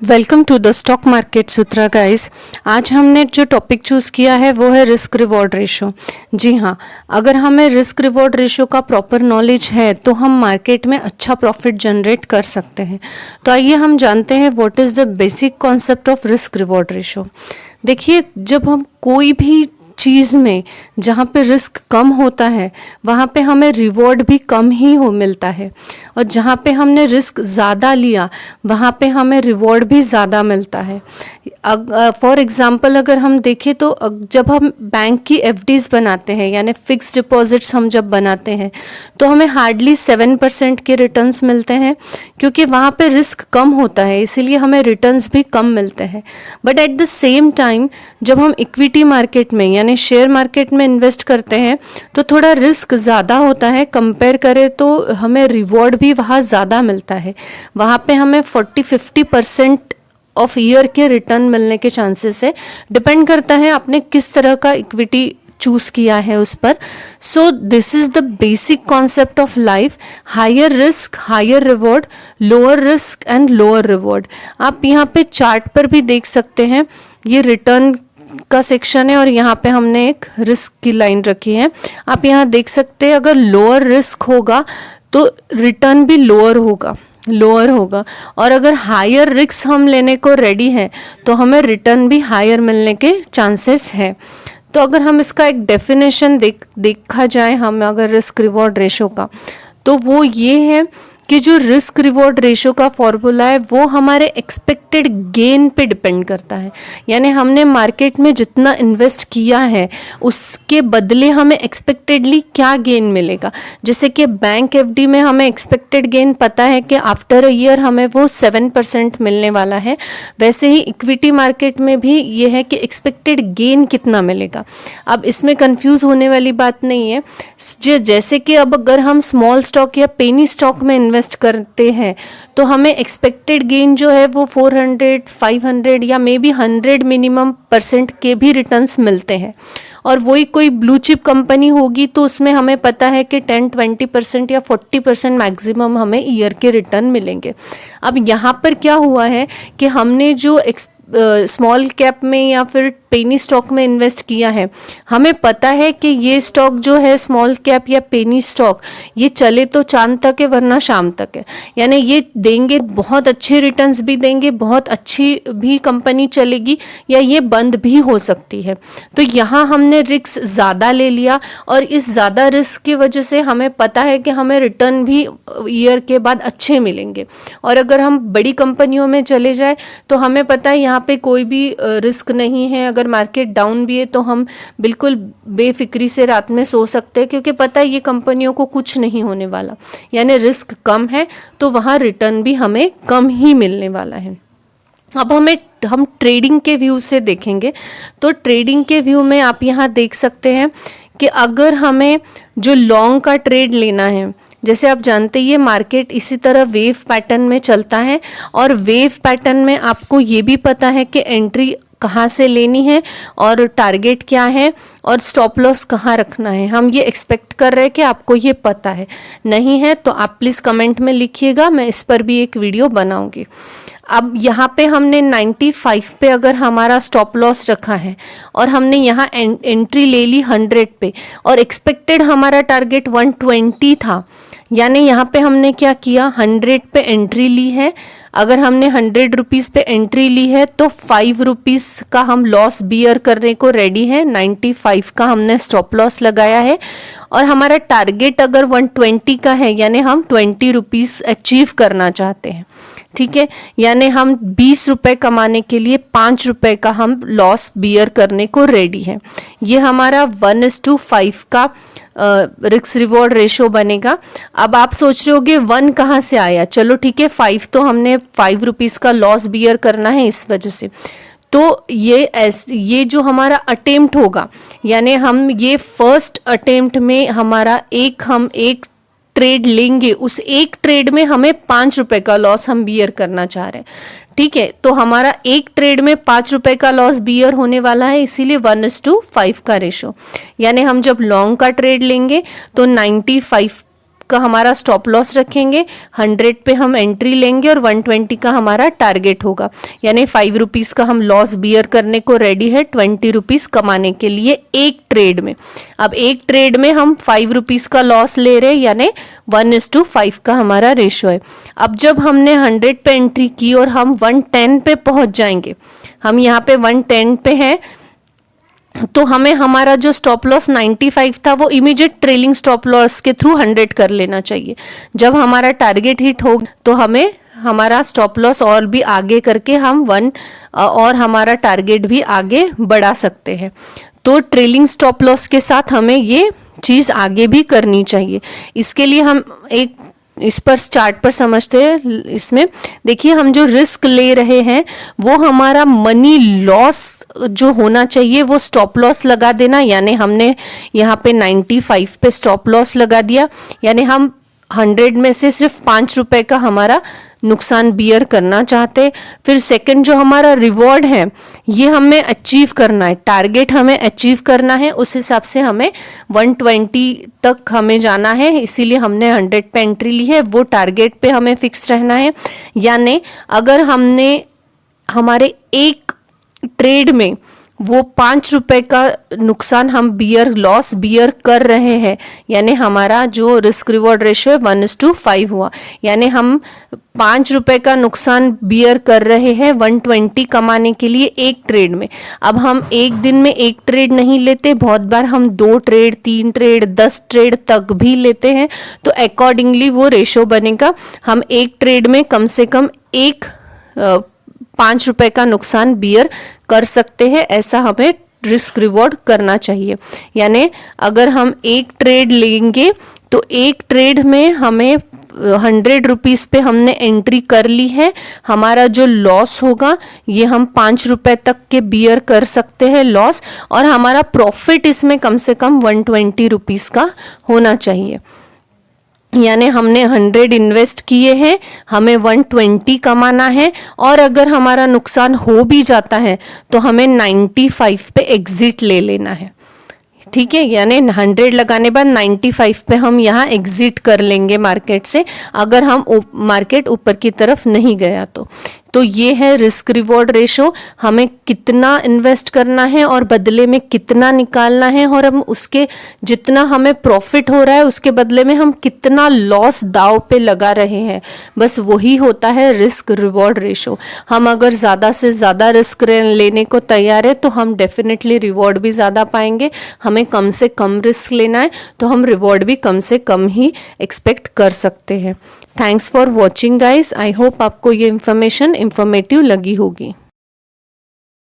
Welcome to the stock market Sutra guys. आज हमने जो टॉपिक चूज़ किया है वो है रिस्क रिवॉर्ड रेशो। जी हाँ, अगर हमें रिस्क रिवॉर्ड रेशो का प्रॉपर नॉलेज है तो हम मार्केट में अच्छा प्रॉफिट जनरेट कर सकते हैं। तो आइए हम जानते हैं what is the basic concept of risk reward ratio. देखिए, जब हम कोई भी चीज़ में जहाँ पे रिस्क कम होता है वहाँ पे हमें रिवॉर्ड भी कम ही मिलता है, और जहाँ पे हमने रिस्क ज़्यादा लिया वहाँ पे हमें रिवॉर्ड भी ज़्यादा मिलता है। फॉर एग्ज़ाम्पल अगर हम देखें तो जब हम बैंक की एफडीज़ बनाते हैं यानी फिक्स डिपॉजिट्स हम जब बनाते हैं तो हमें हार्डली 7% के रिटर्न्स मिलते हैं, क्योंकि वहाँ पे रिस्क कम होता है, इसीलिए हमें रिटर्न्स भी कम मिलते हैं। But at the same time जब हम इक्विटी मार्केट में यानी शेयर मार्केट में इन्वेस्ट करते हैं तो थोड़ा रिस्क ज़्यादा होता है, कंपेयर करें तो हमें रिवॉर्ड भी वहाँ ज़्यादा मिलता है। वहाँ पे हमें 40-50% ऑफ ईयर के रिटर्न मिलने के चांसेस है। डिपेंड करता है आपने किस तरह का इक्विटी चूज़ किया है उस पर। So this is the basic concept of life. Higher risk higher reward, lower risk and lower reward. आप यहाँ पे चार्ट पर भी देख सकते हैं, ये रिटर्न का सेक्शन है और यहाँ पे हमने एक रिस्क की लाइन रखी है। आप यहाँ देख सकते हैं अगर लोअर रिस्क होगा तो रिटर्न भी लोअर होगा, और अगर हायर रिस्क हम लेने को रेडी हैं तो हमें रिटर्न भी हायर मिलने के चांसेस है। तो अगर हम इसका एक डेफिनेशन देखा जाए, हम अगर रिस्क रिवॉर्ड रेशो का, तो वो ये है कि जो रिस्क रिवॉर्ड रेशो का फॉर्मूला है वो हमारे एक्सपेक्टेड गेन पे डिपेंड करता है। यानी हमने मार्केट में जितना इन्वेस्ट किया है उसके बदले हमें एक्सपेक्टेडली क्या गेन मिलेगा। जैसे कि बैंक एफडी में हमें एक्सपेक्टेड गेन पता है कि आफ्टर अ ईयर हमें वो 7% मिलने वाला है, वैसे ही इक्विटी मार्केट में भी ये है कि एक्सपेक्टेड गेन कितना मिलेगा। अब इसमें कंफ्यूज होने वाली बात नहीं है। जैसे कि अब अगर हम स्मॉल स्टॉक या पेनी स्टॉक में इन्वेस्ट करते हैं तो हमें एक्सपेक्टेड गेन जो है वो 400, 500 या मे बी 100 मिनिमम % के भी रिटर्न्स मिलते हैं। और वही कोई ब्लू चिप कंपनी होगी तो उसमें हमें पता है कि 10-20% या 40% मैक्सिमम हमें ईयर के रिटर्न मिलेंगे। अब यहाँ पर क्या हुआ है कि हमने जो स्मॉल कैप में या फिर पेनी स्टॉक में इन्वेस्ट किया है, हमें पता है कि ये स्टॉक जो है स्मॉल कैप या पेनी स्टॉक, ये चले तो चांद तक है वरना शाम तक है। यानी ये देंगे, बहुत अच्छे रिटर्न्स भी देंगे, बहुत अच्छी भी कंपनी चलेगी, या ये बंद भी हो सकती है। तो यहाँ हमने रिस्क ज़्यादा ले लिया और इस ज़्यादा रिस्क की वजह से हमें पता है कि हमें रिटर्न भी ईयर के बाद अच्छे मिलेंगे। और अगर हम बड़ी कंपनियों में चले जाए तो हमें पता है यहाँ पे कोई भी रिस्क नहीं है। अगर मार्केट डाउन भी है तो हम बिल्कुल बेफिक्री से रात में सो सकते हैं, क्योंकि पता है ये कंपनियों को कुछ नहीं होने वाला। यानी रिस्क कम है तो वहाँ रिटर्न भी हमें कम ही मिलने वाला है। अब हम ट्रेडिंग के व्यू से देखेंगे तो ट्रेडिंग के व्यू में आप यहाँ देख सकते हैं कि अगर हमें जो लॉन्ग का ट्रेड लेना है, जैसे आप जानते ही मार्केट इसी तरह वेव पैटर्न में चलता है, और वेव पैटर्न में आपको ये भी पता है कि एंट्री कहाँ से लेनी है और टारगेट क्या है और स्टॉप लॉस कहाँ रखना है। हम ये एक्सपेक्ट कर रहे हैं कि आपको ये पता है। नहीं है तो आप प्लीज़ कमेंट में लिखिएगा, मैं इस पर भी एक वीडियो बनाऊंगी। अब यहाँ पे हमने 95 पे अगर हमारा स्टॉप लॉस रखा है और हमने यहाँ एंट्री ले ली 100 पे और एक्सपेक्टेड हमारा टारगेट 120 था, यानी यहाँ पे हमने क्या किया, 100 पे एंट्री ली है। अगर हमने 100 रुपीज़ पे एंट्री ली है तो 5 रुपीज़ का हम लॉस बियर करने को रेडी है। 95 का हमने स्टॉप लॉस लगाया है और हमारा टारगेट अगर 120 का है, यानी हम 20 रुपीज़ अचीव करना चाहते हैं। ठीक है, यानी हम 20 रुपये कमाने के लिए 5 रुपये का हम लॉस बियर करने को रेडी है। ये हमारा 1:5 का रिस्क रिवॉर्ड रेशो बनेगा। अब आप सोच रहे होगे 1 कहाँ से आया, चलो ठीक है 5 तो हमने 5 रुपीज़ का लॉस बियर करना है इस वजह से। तो ये जो हमारा अटेम्प्ट होगा, यानी हम ये फर्स्ट अटेम्प्ट में हमारा हम एक ट्रेड लेंगे, उस एक ट्रेड में हमें 5 रुपए का लॉस हम बियर करना चाह रहे हैं। ठीक है, तो हमारा एक ट्रेड में 5 रुपए का लॉस बियर होने वाला है, इसीलिए 1:5 का रेशो। यानी हम जब लॉन्ग का ट्रेड लेंगे तो 95 का हमारा स्टॉप लॉस रखेंगे, 100 पे हम एंट्री लेंगे और 120 का हमारा टारगेट होगा। यानी 5 रुपीज़ का हम लॉस बियर करने को रेडी है 20 रुपीज़ कमाने के लिए एक ट्रेड में। अब एक ट्रेड में हम 5 रुपीज़ का लॉस ले रहे हैं, यानी 1:5 का हमारा रेशो है। अब जब हमने 100 पे एंट्री की और हम 110 पे पहुंच जाएंगे, हम यहाँ पे 110 पे हैं, तो हमें हमारा जो स्टॉप लॉस 95 था वो इमीडिएट ट्रेलिंग स्टॉप लॉस के थ्रू 100 कर लेना चाहिए। जब हमारा टारगेट हिट हो तो हमें हमारा स्टॉप लॉस और भी आगे करके हम और हमारा टारगेट भी आगे बढ़ा सकते हैं। तो ट्रेलिंग स्टॉप लॉस के साथ हमें ये चीज़ आगे भी करनी चाहिए। इसके लिए हम एक इस पर चार्ट पर समझते हैं। इसमें देखिए, हम जो रिस्क ले रहे हैं वो हमारा मनी लॉस जो होना चाहिए वो स्टॉप लॉस लगा देना। यानी हमने यहाँ पे 95 पे स्टॉप लॉस लगा दिया, यानी हम 100 में से सिर्फ 5 रुपए का हमारा नुकसान बियर करना चाहते। फिर सेकंड जो हमारा रिवॉर्ड है ये हमें अचीव करना है, टारगेट हमें अचीव करना है, उस हिसाब से हमें 120 तक हमें जाना है, इसीलिए हमने 100 पे एंट्री ली है। वो टारगेट पे हमें फिक्स रहना है। यानी अगर हमने हमारे एक ट्रेड में वो 5 रुपए का नुकसान हम लॉस बियर कर रहे हैं, यानी हमारा जो रिस्क रिवॉर्ड रेशो है 1:5 हुआ। यानी हम 5 रुपए का नुकसान बियर कर रहे हैं 120 कमाने के लिए एक ट्रेड में। अब हम एक दिन में एक ट्रेड नहीं लेते, बहुत बार हम 2 ट्रेड, 3 ट्रेड, 10 ट्रेड तक भी लेते हैं। तो अकॉर्डिंगली वो रेशो बनेगा। हम एक ट्रेड में कम से कम 5 रुपए का नुकसान बियर कर सकते हैं, ऐसा हमें रिस्क रिवॉर्ड करना चाहिए। यानी अगर हम एक ट्रेड लेंगे तो एक ट्रेड में हमें 100 रुपीज़ पे हमने एंट्री कर ली है, हमारा जो लॉस होगा ये हम 5 रुपए तक के बियर कर सकते हैं लॉस, और हमारा प्रॉफिट इसमें कम से कम 120 रुपीज़ का होना चाहिए। यानी हमने 100 इन्वेस्ट किए हैं, हमें 120 कमाना है, और अगर हमारा नुकसान हो भी जाता है तो हमें 95 पे एग्जिट ले लेना है। ठीक है, यानी 100 लगाने बाद 95 पे हम यहाँ एग्जिट कर लेंगे मार्केट से, अगर हम मार्केट ऊपर की तरफ नहीं गया तो ये है रिस्क रिवॉर्ड रेशो। हमें कितना इन्वेस्ट करना है और बदले में कितना निकालना है, और हम उसके जितना हमें प्रॉफिट हो रहा है उसके बदले में हम कितना लॉस दाव पे लगा रहे हैं, बस वही होता है रिस्क रिवॉर्ड रेशो। हम अगर ज़्यादा से ज़्यादा रिस्क लेने को तैयार है तो हम डेफिनेटली रिवॉर्ड भी ज़्यादा पाएंगे। हमें कम से कम रिस्क लेना है तो हम रिवॉर्ड भी कम से कम ही एक्सपेक्ट कर सकते हैं। Thanks for watching guys. I hope आपको ये इन्फॉर्मेटिव लगी होगी।